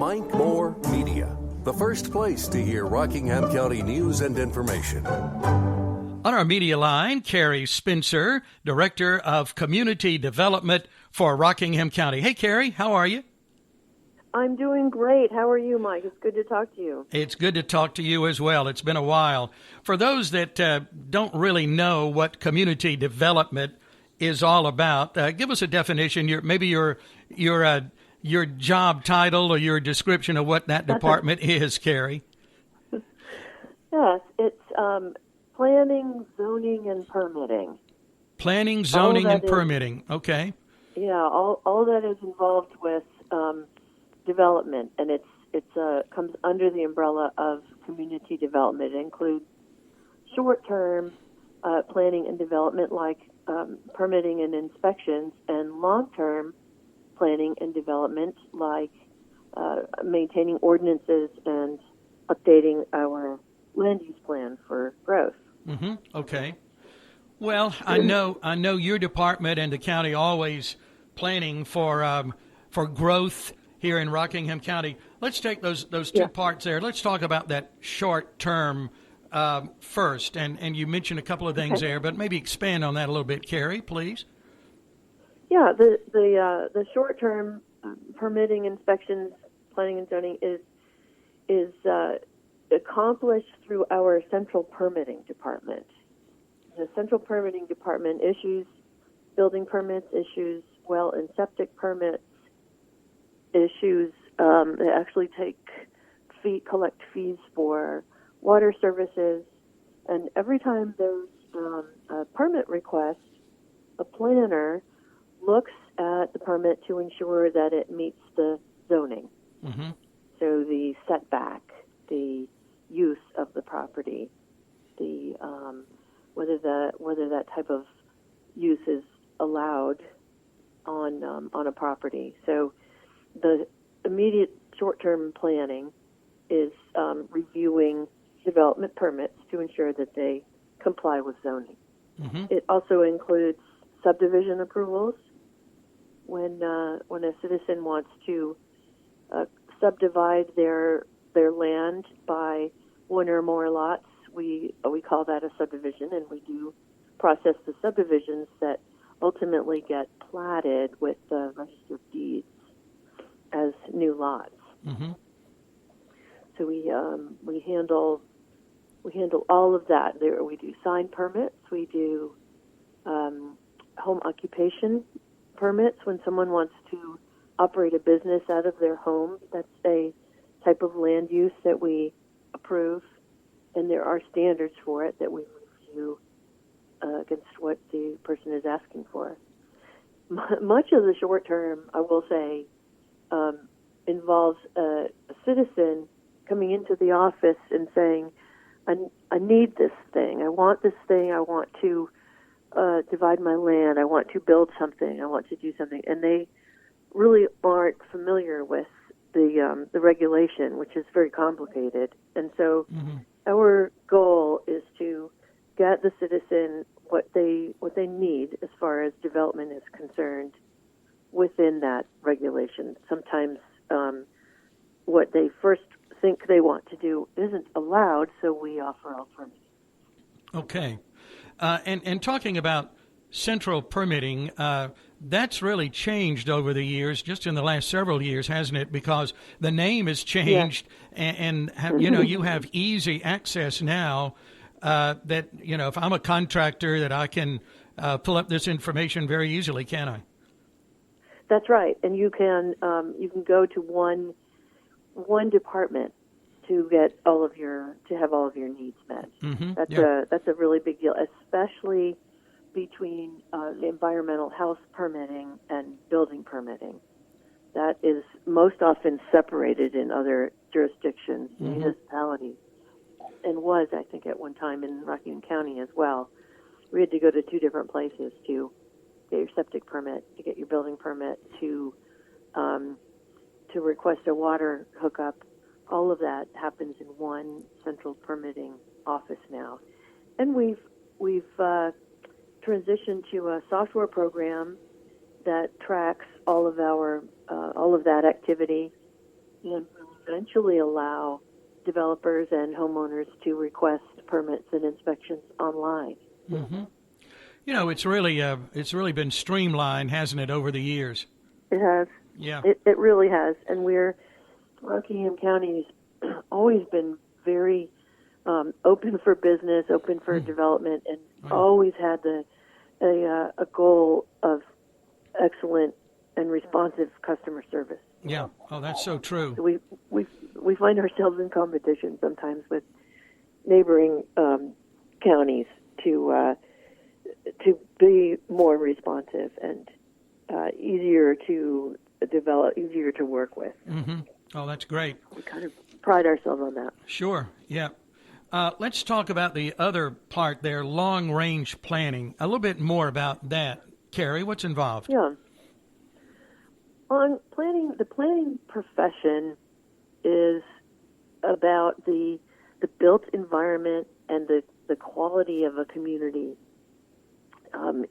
Mike Moore Media, the first place to hear Rockingham County news and information. On our media line, Carrie Spencer, Director of Community Development for Rockingham County. Hey, Carrie, how are you? I'm doing great. How are you, Mike? It's good to talk to you. It's good to talk to you as well. It's been a while. For those that don't really know what community development is all about, give us a definition. Maybe your job title or your description of what that department is, Carrie. Yes, it's planning, zoning, and permitting. Planning, zoning, and permitting. Okay. Yeah, all that is involved with development, and it comes under the umbrella of community development. It includes short-term planning and development, like permitting and inspections, and long-term planning and development, like maintaining ordinances and updating our land use plan for growth. Mm-hmm. Okay. Well, I know your department and the county always planning for growth here in Rockingham County. Let's take those two parts there. Let's talk about that short term first. And you mentioned a couple of things there, but maybe expand on that a little bit, Carrie, please. Yeah, the short term permitting, inspections, planning, and zoning is accomplished through our central permitting department. The central permitting department issues building permits, issues well and septic permits, issues. They actually collect fees for water services, and every time there's a permit request, a planner looks at the permit to ensure that it meets the zoning. Mm-hmm. So the setback, the use of the property, the whether that type of use is allowed on a property. So the immediate short-term planning is reviewing development permits to ensure that they comply with zoning. Mm-hmm. It also includes subdivision approvals. When a citizen wants to subdivide their land by one or more lots, we call that a subdivision, and we do process the subdivisions that ultimately get platted with the register of deeds as new lots. Mm-hmm. So we handle all of that. There we do sign permits, we do home occupation permits when someone wants to operate a business out of their home. That's a type of land use that we approve, and there are standards for it that we review against what the person is asking for. Much of the short term, I will say, involves a citizen coming into the office and saying, I need this thing, I want this thing, I want to divide my land, I want to build something, I want to do something, and they really aren't familiar with the regulation, which is very complicated. And so our goal is to get the citizen what they need as far as development is concerned within that regulation. Sometimes what they first think they want to do isn't allowed, so we offer alternatives. Okay. And talking about central permitting, that's really changed over the years, just in the last several years, hasn't it? Because the name has changed, and you have easy access now. That if I'm a contractor, that I can pull up this information very easily, can I? That's right, and you can go to one department to have all of your needs met. Mm-hmm. That's a really big deal, especially between the environmental health permitting and building permitting. That is most often separated in other jurisdictions, municipalities, and was, I think, at one time in Rockingham County as well. We had to go to two different places to get your septic permit, to get your building permit, to request a water hookup. All of that happens in one central permitting office now, and we've transitioned to a software program that tracks all of that activity and will eventually allow developers and homeowners to request permits and inspections online. Mm-hmm. You know, it's really been streamlined, hasn't it, over the years? It has. Yeah. It really has. And Rockingham County has always been very open for business, open for development, and always had a goal of excellent and responsive customer service. Yeah. Oh, that's so true. So we find ourselves in competition sometimes with neighboring counties to be more responsive and easier to develop, easier to work with. Mm-hmm. Oh, that's great. We kind of pride ourselves on that. Sure. Yeah. Let's talk about the other part there, long-range planning. A little bit more about that. Carrie, what's involved? Yeah. On planning, the planning profession is about the built environment and the quality of a community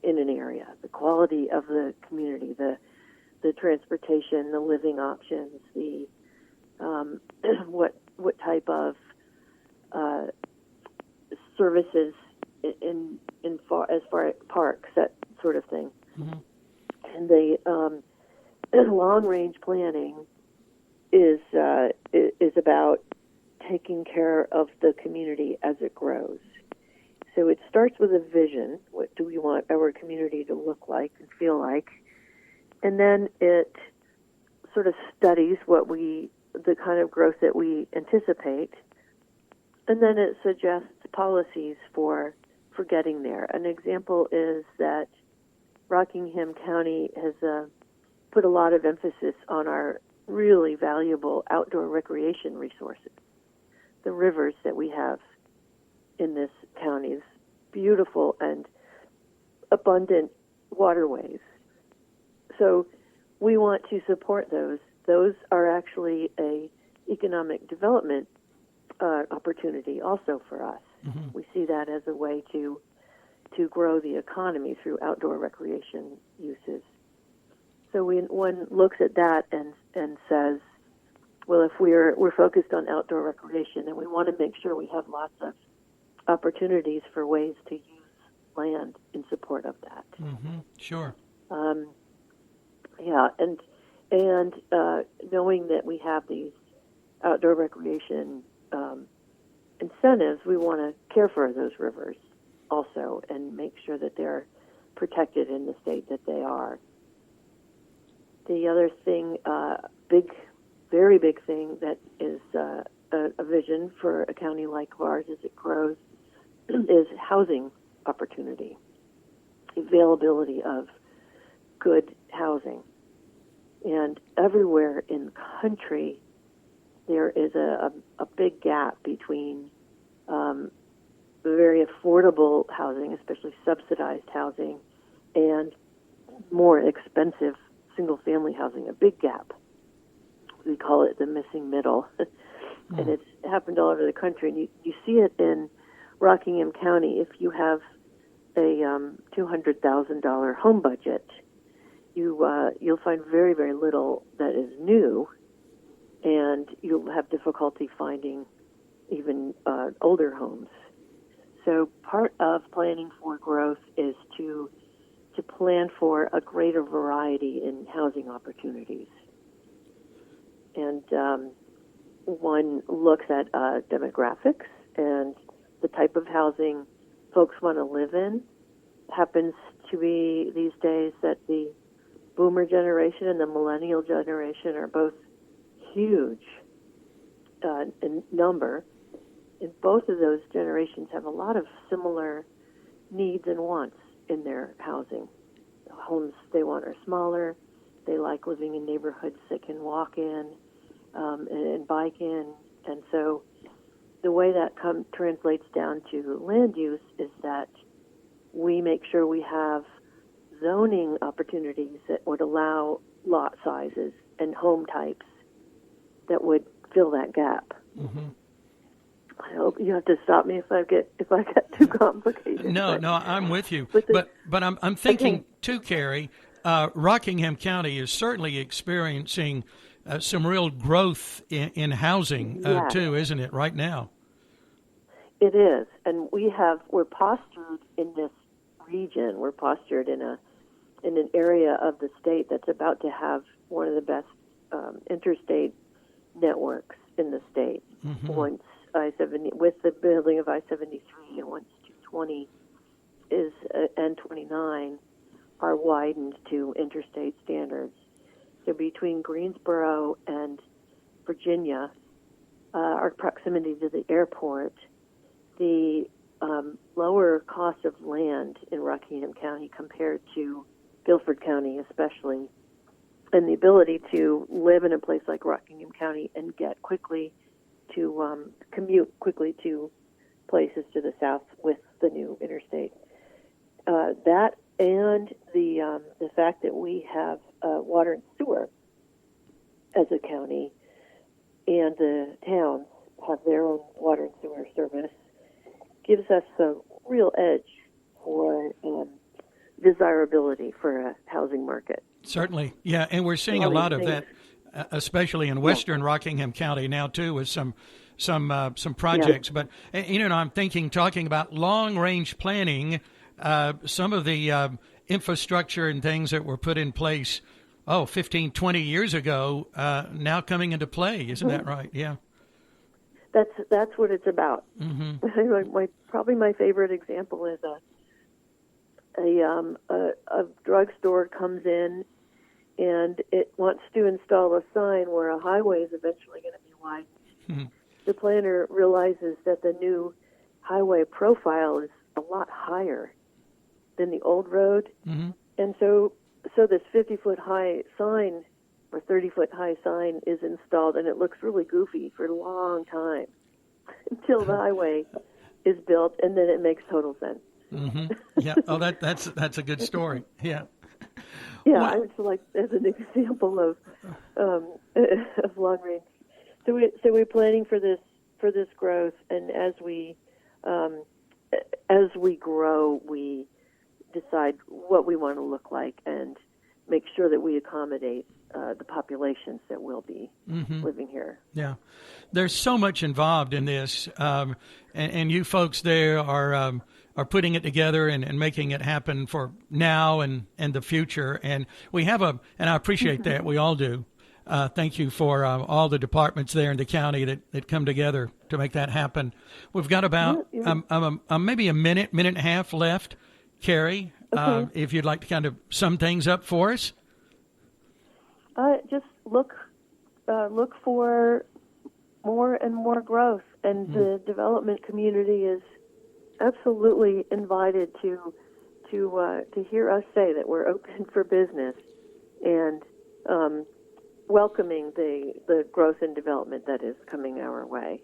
in an area, the quality of the community, the transportation, the living options, the what type of services as far as parks, that sort of thing. Mm-hmm. And the long-range planning is about taking care of the community as it grows. So it starts with a vision. What do we want our community to look like and feel like? And then it sort of studies the kind of growth that we anticipate. And then it suggests policies for getting there. An example is that Rockingham County has put a lot of emphasis on our really valuable outdoor recreation resources. The rivers that we have in this county is beautiful and abundant waterways. So we want to support those. Those are actually a economic development opportunity also for us. Mm-hmm. We see that as a way to grow the economy through outdoor recreation uses. So one looks at that and says, well, if we're focused on outdoor recreation, and we want to make sure we have lots of opportunities for ways to use land in support of that. Mm-hmm. Sure. Yeah, and knowing that we have these outdoor recreation incentives, we want to care for those rivers also and make sure that they're protected in the state that they are. The other thing, very big thing that is a vision for a county like ours as it grows is housing opportunity, availability of good housing. And everywhere in the country, there is a big gap between very affordable housing, especially subsidized housing, and more expensive single-family housing, a big gap. We call it the missing middle. And it's happened all over the country. And you see it in Rockingham County. If you have a $200,000 home budget, you'll find very, very little that is new, and you'll have difficulty finding even older homes. So part of planning for growth is to plan for a greater variety in housing opportunities. And one looks at demographics and the type of housing folks want to live in. Happens to be these days that the boomer generation and the millennial generation are both huge in number. And both of those generations have a lot of similar needs and wants in their housing. The homes they want are smaller. They like living in neighborhoods that can walk in and bike in. And so the way that translates down to land use is that we make sure we have zoning opportunities that would allow lot sizes and home types that would fill that gap. Mm-hmm. I hope you have to stop me if I get too complicated. No, I'm with you. But I'm thinking too, Carrie. Rockingham County is certainly experiencing some real growth in housing Yes. too, isn't it? Right now. It is, and we're postured in this region. We're postured in an area of the state that's about to have one of the best interstate networks in the state. Mm-hmm. Once I-70, with the building of I-73, and once 220 and 29 are widened to interstate standards. So between Greensboro and Virginia, our proximity to the airport, the lower cost of land in Rockingham County compared to Guilford County especially, and the ability to live in a place like Rockingham County and get quickly to commute quickly to places to the south with the new interstate. That and the fact that we have water and sewer as a county, and the towns have their own water and sewer service, gives us a real edge for desirability for a housing market. Certainly, yeah, and we're seeing a lot of that, especially in western Rockingham County now too, with some projects. But I'm talking about long-range planning. Some of the infrastructure and things that were put in place, 15, 20 years ago, now coming into play. Isn't that right? Yeah. That's what it's about. Mm-hmm. Probably my favorite example is a drugstore comes in and it wants to install a sign where a highway is eventually going to be widened. Mm-hmm. The planner realizes that the new highway profile is a lot higher than the old road, mm-hmm. and so this 50-foot high sign or 30-foot high sign is installed, and it looks really goofy for a long time until the highway is built, and then it makes total sense. Mm-hmm. Yeah. Oh, that's a good story. Yeah. Yeah, I would like as an example of long range. So we're planning for this growth, and as we grow, we decide what we want to look like and make sure that we accommodate the populations that will be living here. Yeah, there's so much involved in this, and you folks there are putting it together and making it happen for now and the future. And we have and I appreciate that. We all do. Thank you for all the departments there in the county that come together to make that happen. We've got about maybe a minute and a half left. Carrie, Okay. If you'd like to kind of sum things up for us. Just look for more and more growth, and the development community is absolutely invited to hear us say that we're open for business and welcoming the growth and development that is coming our way.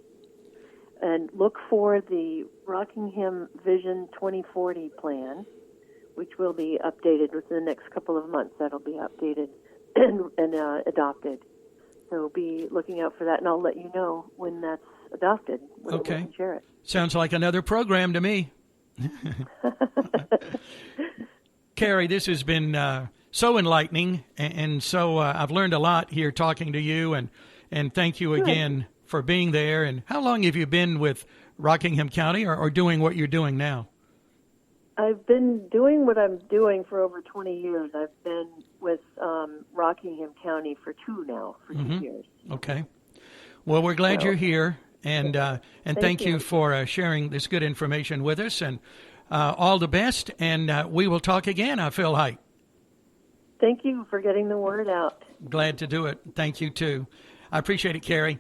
And look for the Rockingham Vision 2040 plan, which will be updated within the next couple of months. That'll be updated and adopted. So be looking out for that, and I'll let you know when that's adopted. Okay. We can share it. Sounds like another program to me. Carrie, this has been so enlightening, and so I've learned a lot here talking to you, and thank you again for being there. And how long have you been with Rockingham County or doing what you're doing now? I've been doing what I'm doing for over 20 years. I've been with Rockingham County for 2 years. Okay. Well, we're glad you're here, and thank you for sharing this good information with us, and all the best, and we will talk again, I feel like. Thank you for getting the word out. Glad to do it. Thank you, too. I appreciate it, Carrie.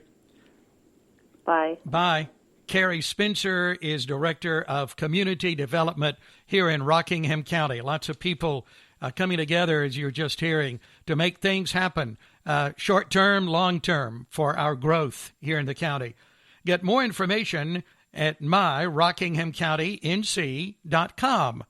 Bye. Bye. Carrie Spencer is Director of Community Development here in Rockingham County. Lots of people coming together, as you're just hearing, to make things happen, short-term, long-term, for our growth here in the county. Get more information at myrockinghamcountync.com.